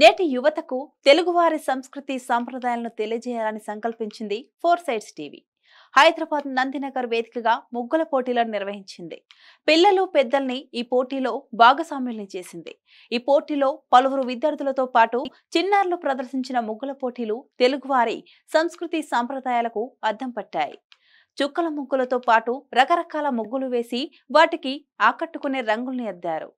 నేటి యువతకు తెలుగువారి సంస్కృతి సాంప్రదాయాలను తెలియజేయాలని సంకల్పించింది four sides TV. Hyderabad Nandinagar వేదికగా ముగ్గుల పోటీలను నిర్వహించింది. పిల్లలు పెద్దల్ని ఈ పోటీలో భాగస్వాముల్ని చేసింది. ఈ పోటీలో పలువురు విద్యార్థులతో పాటు చిన్నారులు ప్రదర్శించిన ముగ్గుల పోటీలు తెలుగువారి సంస్కృతి సాంప్రదాయాలకు అద్దం పట్టాయి. చుక్కల ముగ్గులతో పాటు రకరకాల ముగ్గులు వేసి వాటికి ఆకట్టుకునే రంగుల్ని అద్దారు.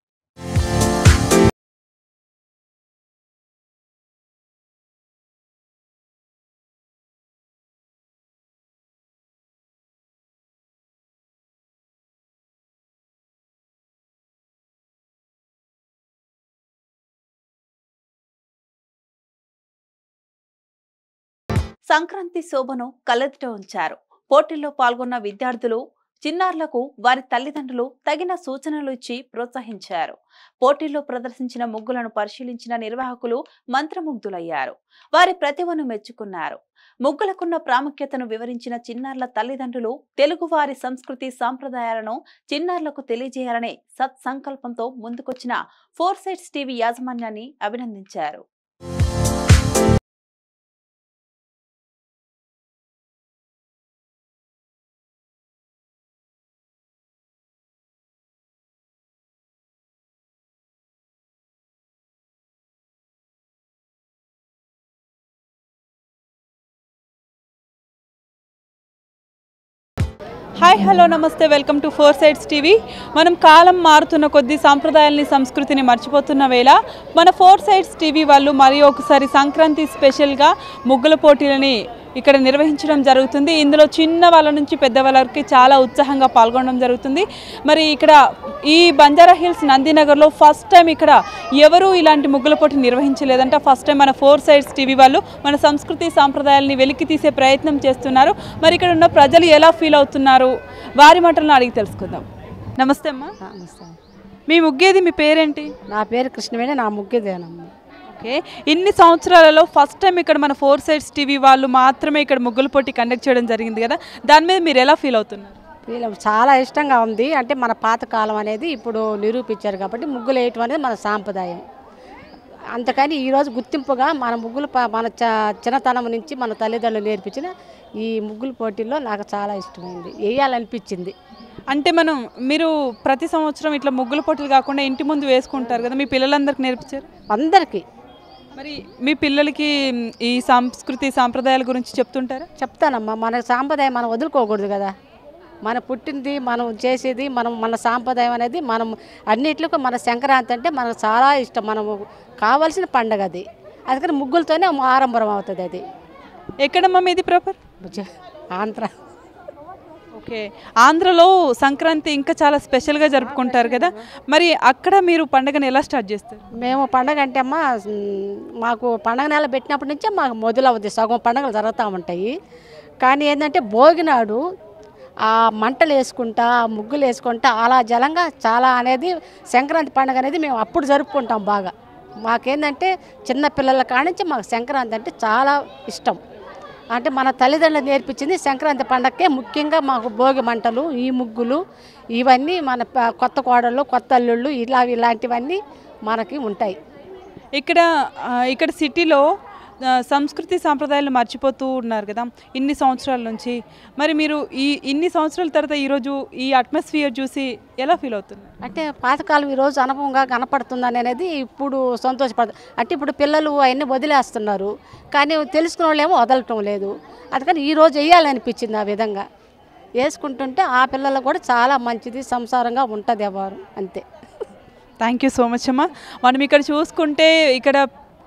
సంక్రాంతి శోభను కలెత్తుట ఉంచారు. పోటీల్లో పాల్గొన్న విద్యార్థులు చిన్నారులకు వారి తల్లిదండ్రులు తగిన సూచనలు ఇచ్చి ప్రోత్సహించారు. పోటీల్లో ప్రదర్శించిన ముగ్గులను పరిశీలించిన నిర్వాహకులు మంత్రముగ్ధులయ్యారు. వారి ప్రతిభను మెచ్చుకున్నారు. ముగ్గులకున్న ప్రాముఖ్యతను వివరించిన చిన్నారుల తల్లిదండ్రులు తెలుగువారి సంస్కృతి సాంప్రదాయాలను చిన్నారులకు తెలియజేయాలనే సత్సంకల్పంతో ముందుకొచ్చిన ఫోర్ సైడ్స్ టీవీ యాజమాన్యాన్ని అభినందించారు. హాయ్ హలో నమస్తే, welcome to four sides TV. మనం కాలం మారుతున్న కొద్దీ సాంప్రదాయాల్ని సంస్కృతిని మర్చిపోతున్న వేళ మన ఫోర్ సైడ్స్ టీవీ వాళ్ళు మరి ఒకసారి సంక్రాంతి స్పెషల్గా ముగ్గుల పోటీలని ఇక్కడ నిర్వహించడం జరుగుతుంది. ఇందులో చిన్న వాళ్ళ నుంచి పెద్ద వాళ్ళకి చాలా ఉత్సాహంగా పాల్గొనడం జరుగుతుంది. మరి ఇక్కడ ఈ బంజారా హిల్స్ నందినగర్లో ఫస్ట్ టైం ఇక్కడ ఎవరు ఇలాంటి ముగ్గుల పోటీ నిర్వహించలేదంట. ఫస్ట్ టైం మన ఫోర్ సైడ్స్ టీవీ వాళ్ళు మన సంస్కృతి సాంప్రదాయాల్ని వెలికి తీసే ప్రయత్నం చేస్తున్నారు. మరి ఇక్కడ ఉన్న ప్రజలు ఎలా ఫీల్ అవుతున్నారు, వారి మాటలను అడిగి తెలుసుకుందాం. నమస్తే అమ్మా. మీ ముగ్గేది, మీ పేరేంటి? నా పేరు కృష్ణవేణి, నా ముగ్గేదేనమ్మా. ఓకే, ఇన్ని సంవత్సరాలలో ఫస్ట్ టైం ఇక్కడ మన ఫోర్ సైడ్స్ టీవీ వాళ్ళు మాత్రమే ఇక్కడ ముగ్గుల పోటీ కండక్ట్ చేయడం జరిగింది కదా, దాని మీద మీరు ఎలా ఫీల్ అవుతున్నారు? చాలా ఇష్టంగా ఉంది. అంటే మన పాతకాలం అనేది ఇప్పుడు నిరూపించారు కాబట్టి ముగ్గులు వేయటం అనేది మన సాంప్రదాయం. అంతకని ఈరోజు గుర్తింపుగా మన ముగ్గులు మన చిన్నతనం నుంచి మన తల్లిదండ్రులు నేర్పించిన ఈ ముగ్గుల పోటీల్లో నాకు చాలా ఇష్టమైంది, వేయాలనిపించింది. అంటే మీరు ప్రతి సంవత్సరం ఇట్లా ముగ్గుల పోటీలు కాకుండా ఇంటి ముందు వేసుకుంటారు కదా, మీ పిల్లలందరికీ నేర్పించారు? అందరికీ. మరి మీ పిల్లలకి ఈ సంస్కృతి సాంప్రదాయాల గురించి చెప్తుంటారా? చెప్తానమ్మా. మన సాంప్రదాయం మనం వదులుకోకూడదు కదా. మన పుట్టింది, మనం చేసేది, మన సాంప్రదాయం అనేది మనం అన్నిట్లకు మన సంక్రాంతి అంటే మనకు చాలా ఇష్టం. మనము కావాల్సిన పండగ అది. అందుకని ముగ్గులతోనే ఆరంభం అవుతుంది అది. ఎక్కడమ్మా మీది ప్రాపర్? ఆంధ్ర. ఓకే, ఆంధ్రలో సంక్రాంతి ఇంకా చాలా స్పెషల్గా జరుపుకుంటారు కదా, మరి అక్కడ మీరు పండుగను ఎలా స్టార్ట్ చేస్తారు? మేము పండగ అంటే అమ్మా, మాకు పండగ నెల పెట్టినప్పటి నుంచే మాకు మొదలవుద్ది. సగం పండుగలు జరుగుతూ ఉంటాయి. కానీ ఏంటంటే భోగినాడు ఆ మంటలు వేసుకుంటా, ముగ్గులు వేసుకుంటా అలా జలంగా చాలా అనేది సంక్రాంతి పండుగ అనేది మేము అప్పుడు జరుపుకుంటాం బాగా. మాకేంటంటే చిన్నపిల్లల కానించి మాకు సంక్రాంతి అంటే చాలా ఇష్టం. అంటే మన తల్లిదండ్రులు నేర్పించింది సంక్రాంతి పండగకే ముఖ్యంగా మాకు భోగి మంటలు, ఈ ముగ్గులు, ఇవన్నీ మన కొత్త కోడళ్ళు, కొత్త అల్లుళ్ళు ఇలాంటివన్నీ మనకి ఉంటాయి. ఇక్కడ సిటీలో సంస్కృతి సాంప్రదాయాలు మర్చిపోతూ ఉన్నారు కదా ఇన్ని సంవత్సరాల నుంచి. మరి మీరు ఇన్ని సంవత్సరాల తర్వాత ఈరోజు ఈ అట్మాస్ఫియర్ చూసి ఎలా ఫీల్ అవుతున్నారు? అంటే పాతకాలం ఈరోజు అనుభవంగా కనపడుతుందని అనేది ఇప్పుడు సంతోషపడుతుంది. అంటే ఇప్పుడు పిల్లలు అవన్నీ వదిలేస్తున్నారు, కానీ తెలుసుకున్న వాళ్ళు ఏమో వదలటం లేదు. అందుకని ఈరోజు వేయాలనిపించింది. ఆ విధంగా వేసుకుంటుంటే ఆ పిల్లలు కూడా చాలా మంచిది, సంసారంగా ఉంటుంది ఎవరు. అంతే. థ్యాంక్ యూ సో మచ్ అమ్మా. మనం ఇక్కడ చూసుకుంటే ఇక్కడ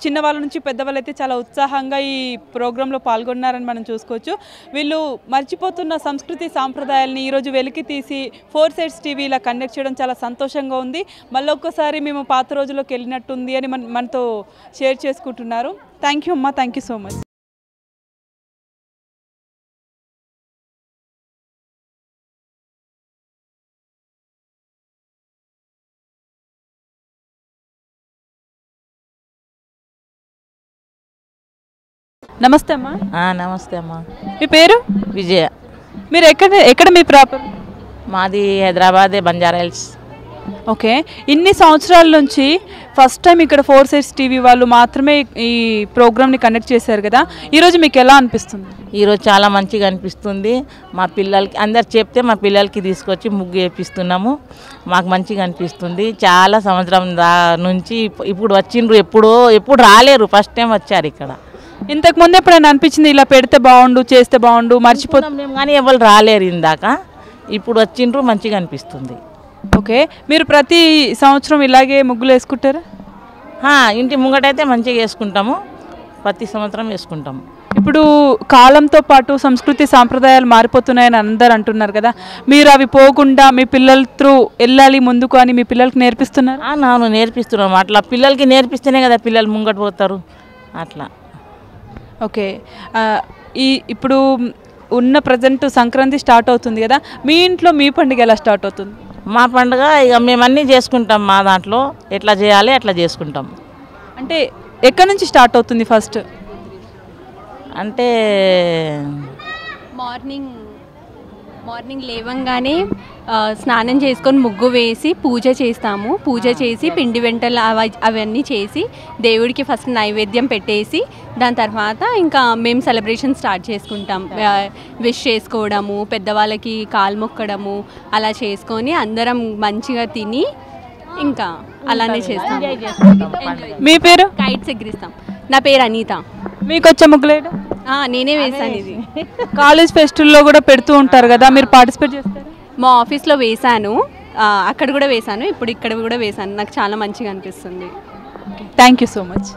చిన్నవాళ్ళ నుంచి పెద్దవాళ్ళు అయితే చాలా ఉత్సాహంగా ఈ ప్రోగ్రాంలో పాల్గొన్నారని మనం చూసుకోవచ్చు. వీళ్ళు మర్చిపోతున్న సంస్కృతి సాంప్రదాయాలని ఈరోజు వెలికి తీసి ఫోర్ సైడ్స్ టీవీలా కండక్ట్ చేయడం చాలా సంతోషంగా ఉంది. మళ్ళీ ఒక్కసారి మేము పాత రోజుల్లోకి వెళ్ళినట్టుంది అని మనతో షేర్ చేసుకుంటున్నారు. థ్యాంక్ యూ అమ్మా, థ్యాంక్ యూ సో మచ్. నమస్తే అమ్మా. నమస్తే అమ్మా. మీ పేరు? విజయ. మీరు ఎక్కడ మీ ప్రాపర్? మాది హైదరాబాద్ బంజారా హిల్స్. ఓకే, ఇన్ని సంవత్సరాల నుంచి ఫస్ట్ టైం ఇక్కడ 4 Sides టీవీ వాళ్ళు మాత్రమే ఈ ప్రోగ్రామ్ని కండక్ట్ చేశారు కదా, ఈరోజు మీకు ఎలా అనిపిస్తుంది? ఈరోజు చాలా మంచిగా అనిపిస్తుంది. మా పిల్లలకి అందరు చెప్తే మా పిల్లలకి తీసుకొచ్చి ముగ్గు వేపిస్తున్నాము. మాకు మంచిగా అనిపిస్తుంది. చాలా సంవత్సరం నుంచి ఇప్పుడు వచ్చిండ్రు, ఎప్పుడు రాలేరు, ఫస్ట్ టైం వచ్చారు ఇక్కడ. ఇంతకు ముందు ఎప్పుడైనా అనిపించింది ఇలా పెడితే బాగుండు, చేస్తే బాగుండు, మర్చిపోతాం మేము కానీ ఎవరు రాలేరు ఇందాక, ఇప్పుడు వచ్చిండ్రు, మంచిగా అనిపిస్తుంది. ఓకే, మీరు ప్రతి సంవత్సరం ఇలాగే ముగ్గులు వేసుకుంటారా? ఇంటి ముంగటైతే మంచిగా వేసుకుంటాము, ప్రతి సంవత్సరం వేసుకుంటాము. ఇప్పుడు కాలంతో పాటు సంస్కృతి సాంప్రదాయాలు మారిపోతున్నాయని అందరు అంటున్నారు కదా, మీరు అవి పోకుండా మీ పిల్లల త్రూ వెళ్ళాలి ముందుకు అని మీ పిల్లలకి నేర్పిస్తున్నారు? నేను నేర్పిస్తున్నాము. అట్లా పిల్లలకి నేర్పిస్తేనే కదా పిల్లలు ముంగట పోతారు అట్లా. ఓకే, ఇప్పుడు ఉన్న ప్రజెంట్ సంక్రాంతి స్టార్ట్ అవుతుంది కదా, మీ ఇంట్లో మీ పండుగ ఎలా స్టార్ట్ అవుతుంది? మా పండుగ ఇక మేము అన్నీ చేసుకుంటాం, మా దాంట్లో ఎట్లా చేయాలి అట్లా చేసుకుంటాం. అంటే ఎక్కడి నుంచి స్టార్ట్ అవుతుంది? ఫస్ట్ అంటే మార్నింగ్ లేవంగానే స్నానం చేసుకొని ముగ్గు వేసి పూజ చేస్తాము. పూజ చేసి పిండి వంటలు అవన్నీ చేసి దేవుడికి ఫస్ట్ నైవేద్యం పెట్టేసి దాని తర్వాత ఇంకా మేము సెలబ్రేషన్ స్టార్ట్ చేసుకుంటాం. విష్ చేసుకోవడము, పెద్దవాళ్ళకి కాలు మొక్కడము అలా చేసుకొని అందరం మంచిగా తిని ఇంకా అలానే చేస్తాం. మీ పేరు? కైట్స్ ఎగిరిస్తాం. నా పేరు అనిత. మీకు వచ్చే ముగ్గులేడు? నేనే వేసాను. ఇది కాలేజ్ ఫెస్టివల్లో కూడా పెడుతూ ఉంటారు కదా, మీరు పార్టిసిపేట్ చేస్తారు? మా ఆఫీస్లో వేశాను, అక్కడ కూడా వేశాను, ఇప్పుడు ఇక్కడ కూడా వేశాను. నాకు చాలా మంచిగా అనిపిస్తుంది. Thank you so much.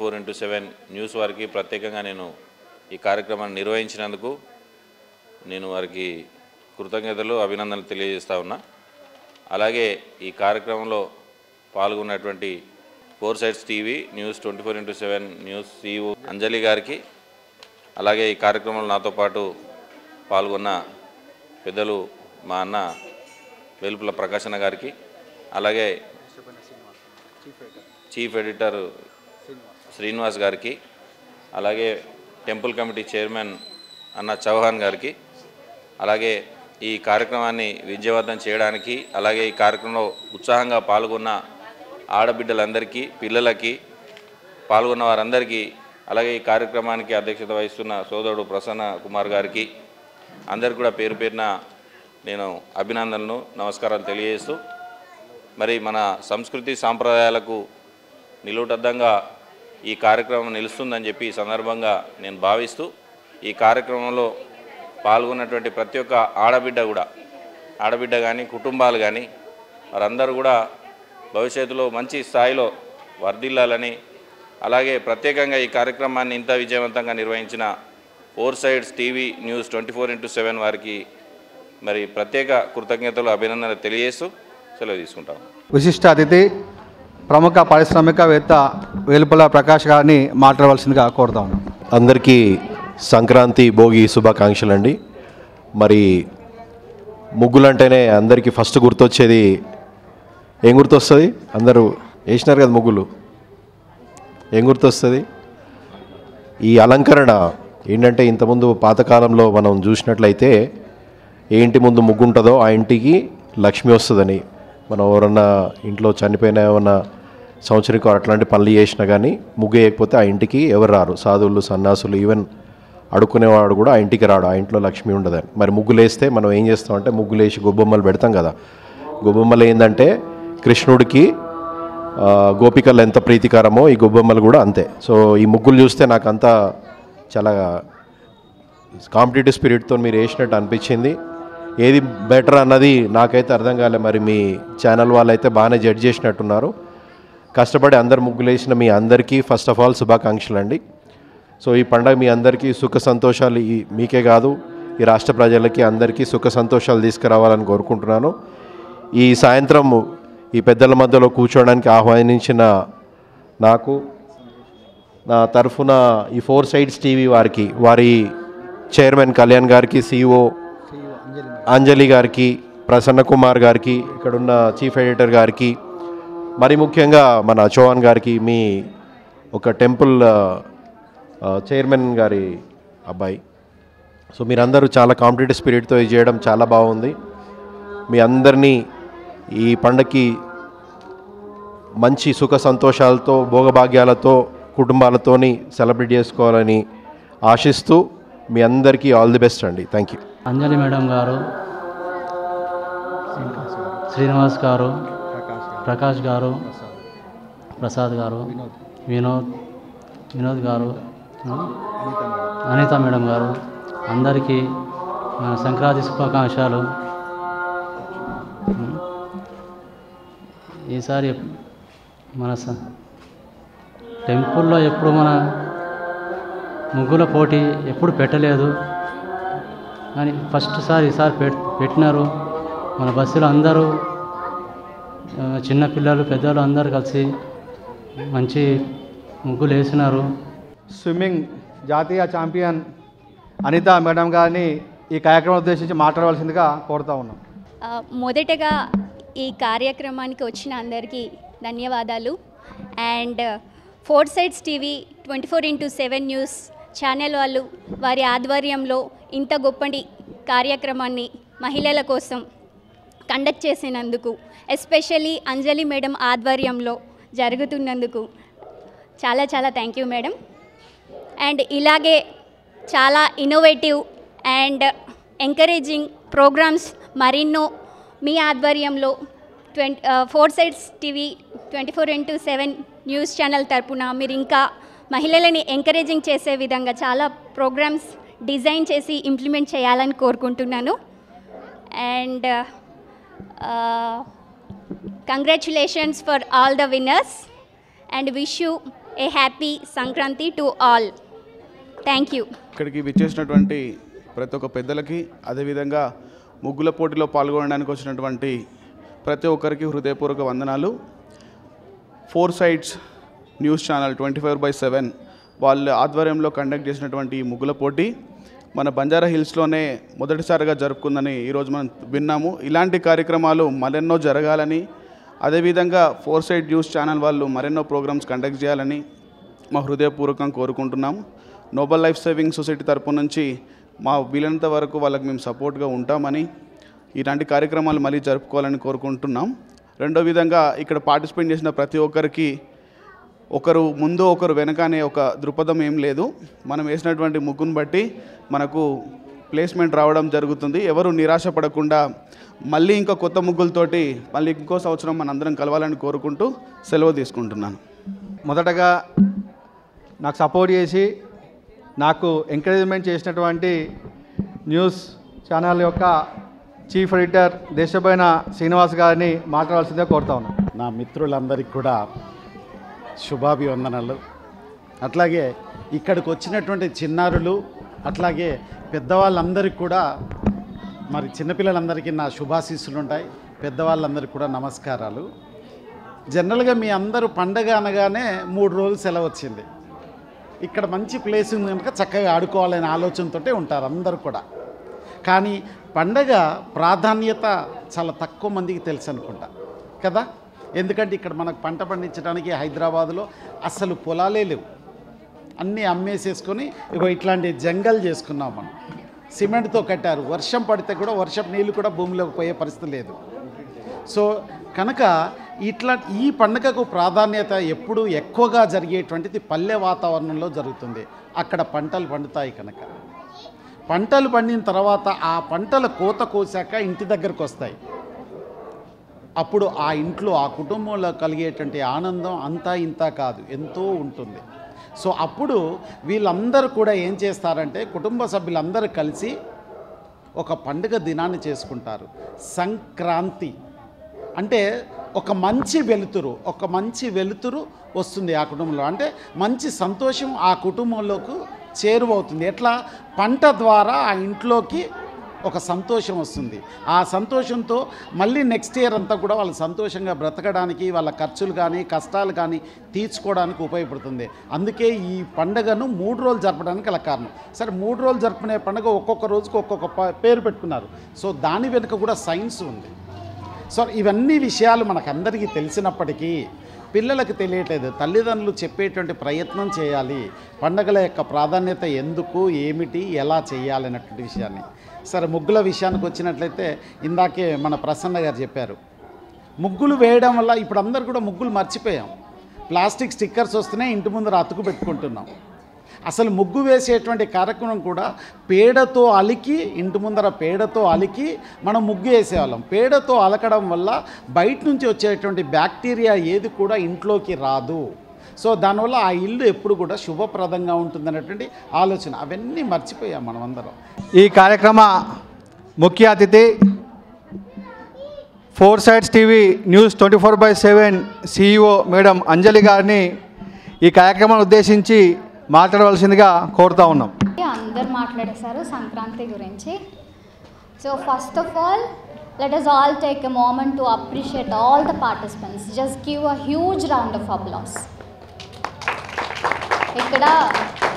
Four into 7 news వారికి ప్రత్యేకంగా నేను ఈ కార్యక్రమాన్ని నిర్వహించినందుకు నేను వారికి కృతజ్ఞతలు, అభినందనలు తెలియజేస్తా ఉన్నా. అలాగే ఈ కార్యక్రమంలో పాల్గొన్నటువంటి 4 Sides TV news 24x7 news CEO అంజలి గారికి, అలాగే ఈ కార్యక్రమంలో నాతో పాటు పాల్గొన్న పెద్దలు మా అన్న వెలుపుల ప్రకాశన గారికి, అలాగే చీఫ్ ఎడిటర్ శ్రీనివాస్ గారికి, అలాగే టెంపుల్ కమిటీ చైర్మన్ అన్న చౌహాన్ గారికి, అలాగే ఈ కార్యక్రమాన్ని విజయవంతం చేయడానికి, అలాగే ఈ కార్యక్రమంలో ఉత్సాహంగా పాల్గొన్న ఆడబిడ్డలందరికీ, పిల్లలకి, పాల్గొన్న వారందరికీ, అలాగే ఈ కార్యక్రమానికి అధ్యక్షత వహిస్తున్న సోదరుడు ప్రసన్న కుమార్ గారికి, అందరికీ కూడా పేరు పేరున నేను అభినందనలు నమస్కారాలు తెలియజేస్తూ మరి మన సంస్కృతి సాంప్రదాయాలకు నిలువుటద్దంగా ఈ కార్యక్రమం నిలుస్తుందని చెప్పి ఈ సందర్భంగా నేను భావిస్తూ ఈ కార్యక్రమంలో పాల్గొన్నటువంటి ప్రతి ఒక్క ఆడబిడ్డ కానీ కుటుంబాలు కానీ వారందరూ కూడా భవిష్యత్తులో మంచి స్థాయిలో వర్ధిల్లాలని, అలాగే ప్రత్యేకంగా ఈ కార్యక్రమాన్ని ఇంత విజయవంతంగా నిర్వహించిన 4 సైడ్స్ టీవీ న్యూస్ 24x7 వారికి మరి ప్రత్యేక కృతజ్ఞతలు అభినందనలు తెలియజేస్తూ సెలవు తీసుకుంటాం. విశిష్ట అతిథి ప్రముఖ పారిశ్రామికవేత్త వేలుపుల ప్రకాష్ గారిని మాట్లాడవలసిందిగా కోరుతా ఉన్నాం. అందరికీ సంక్రాంతి భోగి శుభాకాంక్షలు అండి. మరి ముగ్గులంటేనే అందరికీ ఫస్ట్ గుర్తొచ్చేది ఏం గుర్తొస్తుంది? అందరూ వేసినారు కదా ముగ్గులు, ఏం గుర్తొస్తుంది? ఈ అలంకరణ ఏంటంటే ఇంతకుముందు పాతకాలంలో మనం చూసినట్లయితే ఏ ఇంటి ముందు ముగ్గు ఉంటుందో ఆ ఇంటికి లక్ష్మి వస్తుందని, మనం ఎవరన్నా ఇంట్లో చనిపోయిన ఏమన్నా సంవత్సరికం అట్లాంటి పనులు చేసినా కానీ ముగ్గు వేయకపోతే ఆ ఇంటికి ఎవరు రారు, సాధువులు సన్యాసులు ఈవెన్ అడుక్కునేవాడు కూడా ఆ ఇంటికి రాడు, ఆ ఇంట్లో లక్ష్మి ఉండదని. మరి ముగ్గులు వేస్తే మనం ఏం చేస్తామంటే ముగ్గులు వేసి గొబ్బొమ్మలు పెడతాం కదా. గొబ్బొమ్మలు ఏంటంటే కృష్ణుడికి గోపికలు ఎంత ప్రీతికరమో ఈ గొబ్బొమ్మలు కూడా అంతే. సో ఈ ముగ్గులు చూస్తే నాకంతా చాలా కాంపిటేటివ్ స్పిరిట్తో మీరు వేసినట్టు అనిపించింది. ఏది బెటర్ అన్నది నాకైతే అర్థం కాలే. మరి మీ ఛానల్ వాళ్ళైతే బాగానే జడ్జ్ చేసినట్టున్నారు. కష్టపడి అందరు ముగ్గులు వేసిన మీ అందరికీ ఫస్ట్ ఆఫ్ ఆల్ శుభాకాంక్షలు అండి. సో ఈ పండుగ మీ అందరికీ సుఖ సంతోషాలు, మీకే కాదు ఈ రాష్ట్ర ప్రజలకి అందరికీ సుఖ సంతోషాలు తీసుకురావాలని కోరుకుంటున్నాను. ఈ సాయంత్రం ఈ పెద్దల మధ్యలో కూర్చోవడానికి ఆహ్వానించిన నాకు నా తరఫున ఈ 4 సైడ్స్ టీవీ వారికి, వారి చైర్మన్ కళ్యాణ్ గారికి, CEO అంజలి గారికి, ప్రసన్న కుమార్ గారికి, ఇక్కడున్న చీఫ్ ఎడిటర్ గారికి, మరి ముఖ్యంగా మన చౌహాన్ గారికి, మీ ఒక టెంపుల్ చైర్మన్ గారి అబ్బాయి. సో మీరందరూ చాలా కాంపిటేటివ్ స్పిరిట్తో ఇది చేయడం చాలా బాగుంది. మీ అందరినీ ఈ పండగకి మంచి సుఖ సంతోషాలతో భోగభాగ్యాలతో కుటుంబాలతోని సెలబ్రేట్ చేసుకోవాలని ఆశిస్తూ మీ అందరికీ ఆల్ ది బెస్ట్ అండి. Thank you. అంజలి మేడం గారు, శ్రీనివాస్ గారు, ప్రకాష్ గారు, ప్రసాద్ గారు, వినోద్ గారు, అనిత మేడం గారు, అందరికీ సంక్రాంతి శుభాకాంక్షలు. ఈసారి మన టెంపుల్లో ఎప్పుడు మన ముగ్గుల పోటీ ఎప్పుడు పెట్టలేదు, కానీ ఈసారి పెట్టినారు. మన బస్సులో అందరూ చిన్నపిల్లలు పెద్దలు అందరూ కలిసి మంచి ముగ్గులు వేసినారు. స్విమ్మింగ్ జాతీయ ఛాంపియన్ అనిత మేడం గారిని ఈ కార్యక్రమం ఉద్దేశించి మాట్లాడవలసిందిగా కోరుతా ఉన్నాం. మొదటగా ఈ కార్యక్రమానికి వచ్చిన అందరికీ ధన్యవాదాలు. And 4 sides TV 24x7 news channel వాళ్ళు వారి ఆధ్వర్యంలో ఇంత గొప్పటి కార్యక్రమాన్ని మహిళల కోసం కండక్ట్ చేసినందుకు, ఎస్పెషల్లీ అంజలి మేడం ఆధ్వర్యంలో జరుగుతున్నందుకు చాలా చాలా థ్యాంక్ యూ మేడం. అండ్ ఇలాగే చాలా ఇన్నోవేటివ్ అండ్ ఎంకరేజింగ్ ప్రోగ్రామ్స్ మరెన్నో మీ ఆధ్వర్యంలో 4 sides TV 24x7 news channel తరపున మీరు ఇంకా మహిళలని ఎంకరేజింగ్ చేసే విధంగా చాలా ప్రోగ్రామ్స్ డిజైన్ చేసి ఇంప్లిమెంట్ చేయాలని కోరుకుంటున్నాను. And congratulations for all the winners and wish you A happy Sankranti to all. Thank you. ఇక్కడికి విచ్చేసినటువంటి ప్రతి ఒక్క పెద్దలకి, అదేవిధంగా ముగ్గుల పోటీలో పాల్గొనడానికి వచ్చినటువంటి ప్రతి ఒక్కరికి హృదయపూర్వక వందనాలు. 4 సైడ్స్ న్యూస్ ఛానల్ 24/7 వాళ్ళ ఆధ్వర్యంలో కండక్ట్ చేసినటువంటి ఈ ముగ్గుల పోటీ మన బంజారా హిల్స్లోనే మొదటిసారిగా జరుపుకుందని ఈరోజు మనం విన్నాము. ఇలాంటి కార్యక్రమాలు మరెన్నో జరగాలని, అదేవిధంగా 4 సైడ్ న్యూస్ ఛానల్ వాళ్ళు మరెన్నో ప్రోగ్రామ్స్ కండక్ట్ చేయాలని మా హృదయపూర్వకంగా కోరుకుంటున్నాము. నోబెల్ లైఫ్ సేవింగ్ సొసైటీ తరపు నుంచి మా వీలైనంత వరకు వాళ్ళకి మేము సపోర్ట్గా ఉంటామని, ఇలాంటి కార్యక్రమాలు మళ్ళీ జరుపుకోవాలని కోరుకుంటున్నాం. రెండో విధంగా ఇక్కడ పార్టిసిపేట్ చేసిన ప్రతి ఒక్కరికి ఒకరు ముందు ఒకరు వెనక అనే ఒక దృక్పథం ఏం లేదు. మనం వేసినటువంటి ముగ్గును బట్టి మనకు ప్లేస్మెంట్ రావడం జరుగుతుంది. ఎవరు నిరాశపడకుండా మళ్ళీ ఇంకా కొత్త ముగ్గులతోటి మళ్ళీ ఇంకో సంవత్సరం మనందరం కలవాలని కోరుకుంటూ సెలవు తీసుకుంటున్నాను. మొదటగా నాకు సపోర్ట్ చేసి నాకు ఎంకరేజ్మెంట్ చేసినటువంటి న్యూస్ ఛానల్ యొక్క చీఫ్ ఎడిటర్ దేశపైన శ్రీనివాస్ గారిని మాట్లాడాల్సిందిగా కోరుతా ఉన్నాను. నా మిత్రులందరికీ కూడా శుభాభివందనలు. అట్లాగే ఇక్కడికి వచ్చినటువంటి చిన్నారులు అట్లాగే పెద్దవాళ్ళందరికీ కూడా మరి చిన్నపిల్లలందరికీ నా శుభాశీస్సులు ఉంటాయి. పెద్దవాళ్ళందరికీ కూడా నమస్కారాలు. జనరల్గా మీ అందరూ పండగ అనగానే 3 రోజులు సెలవు వచ్చింది. ఇక్కడ మంచి ప్లేస్ ఉంది కనుక చక్కగా ఆడుకోవాలనే ఆలోచనతోటే ఉంటారు అందరూ కూడా. కానీ పండగ ప్రాధాన్యత చాలా తక్కువ మందికి తెలుసు అనుకుంటా కదా. ఎందుకంటే ఇక్కడ మనకు పంట పండించడానికి హైదరాబాదులో అసలు పొలాలే లేవు, అన్నీ అమ్మేసేసుకొని ఇగో ఇట్లాంటి జంగల్ చేసుకున్నాం మనం. సిమెంట్తో కట్టారు, వర్షం పడితే కూడా వర్షపు నీళ్ళు కూడా భూమిలోకి పోయే పరిస్థితి లేదు. సో కనుక ఈ పండుగకు ప్రాధాన్యత ఎప్పుడు ఎక్కువగా జరిగేటువంటిది పల్లె వాతావరణంలో జరుగుతుంది. అక్కడ పంటలు పండుతాయి కనుక పంటలు పండిన తర్వాత ఆ పంటల కోత కోసాక ఇంటి దగ్గరకు వస్తాయి. అప్పుడు ఆ ఇంట్లో ఆ కుటుంబంలో కలిగేటువంటి ఆనందం అంతా ఇంత కాదు, ఎంతో ఉంటుంది. సో అప్పుడు వీళ్ళందరూ కూడా ఏం చేస్తారంటే కుటుంబ సభ్యులందరూ కలిసి ఒక పండుగ దినాన్ని చేసుకుంటారు. సంక్రాంతి అంటే ఒక మంచి వెలుతురు వస్తుంది ఆ కుటుంబంలో. అంటే మంచి సంతోషం ఆ కుటుంబంలోకి చేరువవుతుంది. ఎట్లా? పంట ద్వారా ఆ ఇంట్లోకి ఒక సంతోషం వస్తుంది. ఆ సంతోషంతో మళ్ళీ నెక్స్ట్ ఇయర్ అంతా కూడా వాళ్ళు సంతోషంగా బ్రతకడానికి, వాళ్ళ ఖర్చులు కానీ కష్టాలు కానీ తీర్చుకోవడానికి ఉపయోగపడుతుంది. అందుకే ఈ పండుగను 3 రోజులు జరపడానికి గల కారణం. సరే 3 రోజులు జరుపుకునే పండుగ ఒక్కొక్క రోజుకు ఒక్కొక్క పేరు పెట్టుకున్నారు. సో దాని వెనుక కూడా సైన్స్ ఉంది. సో ఇవన్నీ విషయాలు మనకందరికీ తెలిసినప్పటికీ పిల్లలకు తెలియట్లేదు. తల్లిదండ్రులు చెప్పేటువంటి ప్రయత్నం చేయాలి. పండగల యొక్క ప్రాధాన్యత ఎందుకు, ఏమిటి, ఎలా చేయాలి అన్నటువంటి విషయాన్ని. సరే ముగ్గుల విషయానికి వచ్చినట్లయితే ఇందాకే మన ప్రసన్న గారు చెప్పారు. ముగ్గులు వేయడం వల్ల ఇప్పుడు అందరు కూడా ముగ్గులు మర్చిపోయాం. ప్లాస్టిక్ స్టిక్కర్స్ వస్తున్నాయి, ఇంటి ముందర అతుకు పెట్టుకుంటున్నాం. అసలు ముగ్గు వేసేటువంటి కార్యక్రమం కూడా పేడతో అలికి, ఇంటి ముందర పేడతో అలికి మనం ముగ్గు వేసేవాళ్ళం. పేడతో అలకడం వల్ల బయట నుంచి వచ్చేటువంటి బ్యాక్టీరియా ఏది కూడా ఇంట్లోకి రాదు. సో దానివల్ల ఆ ఇల్లు ఎప్పుడు కూడా శుభప్రదంగా ఉంటుందనేటువంటి ఆలోచన. అవన్నీ మర్చిపోయాం మనమందరం. ఈ కార్యక్రమ ముఖ్య అతిథి 4 sides TV news 24/7 CEO madam Anjali గారిని ఈ కార్యక్రమాన్ని ఉద్దేశించి మాట్లాడవలసిందిగా కోరుతా ఉన్నాం. అందరు మాట్లాడేశారు సంక్రాంతి గురించి. So first of all let us all take a moment to appreciate all the participants. Just give a huge round of applause. ఇక్కడ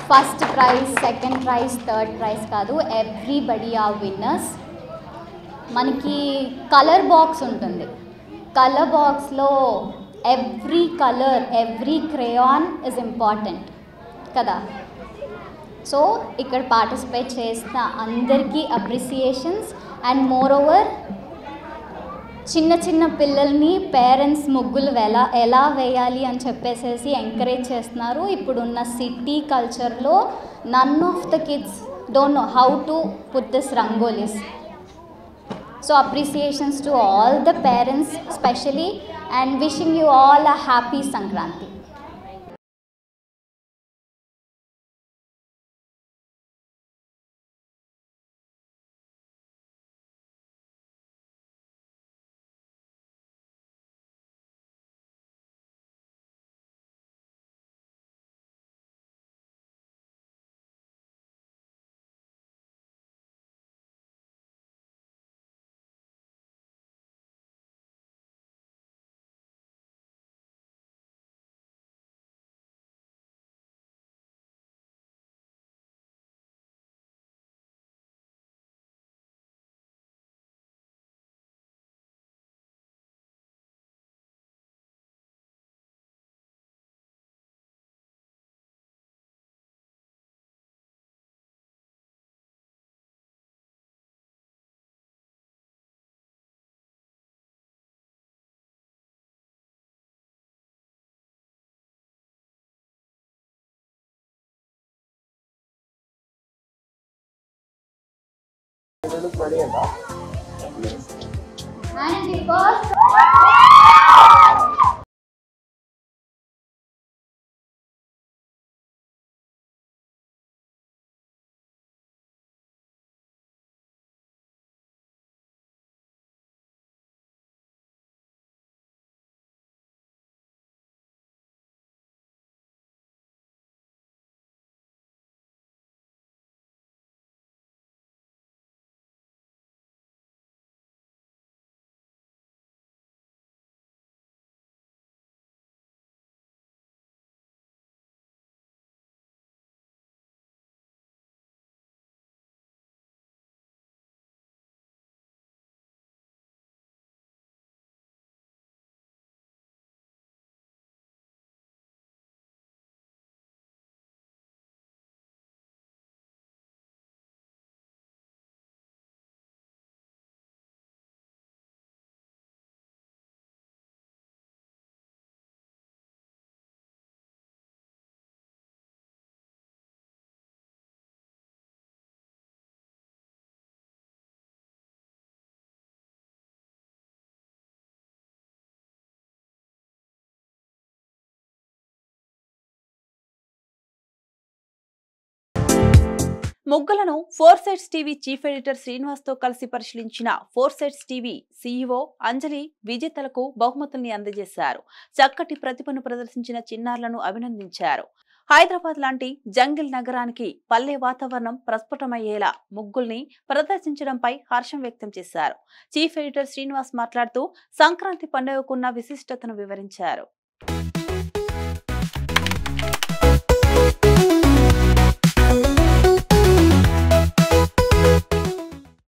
first prize, second prize, third prize కాదు, ఎవ్రీబడి ఆర్ విన్నర్స్. మనకి colour box ఉంటుంది. Colour బాక్స్లో every colour, every crayon is important కదా. So ఇక్కడ participate చేసిన అందరికీ appreciations. And more over చిన్న చిన్న పిల్లల్ని పేరెంట్స్ ముగ్గులు ఎలా వేయాలి అని చెప్పేసి ఎంకరేజ్ చేస్తున్నారు. ఇప్పుడున్న సిటీ కల్చర్లో none of the kids don't know how to put this rangolis. So appreciations to all the parents especially, and wishing you all a happy Sankranti. And because ముగ్గులను four sides TV chief editor Srinivas తో కలిసి పరిశీలించిన four sides TV CEO Anjali విజేతలకు బహుమతుల్ని అందజేశారు. చక్కటి ప్రతిభను ప్రదర్శించిన చిన్నారులను అభినందించారు. హైదరాబాద్ లాంటి జంగిల్ నగరానికి పల్లె వాతావరణం ప్రస్ఫుటమయ్యేలా ముగ్గుల్ని ప్రదర్శించడంపై హర్షం వ్యక్తం చేశారు. చీఫ్ ఎడిటర్ శ్రీనివాస్ మాట్లాడుతూ సంక్రాంతి పండుగకున్న విశిష్టతను వివరించారు.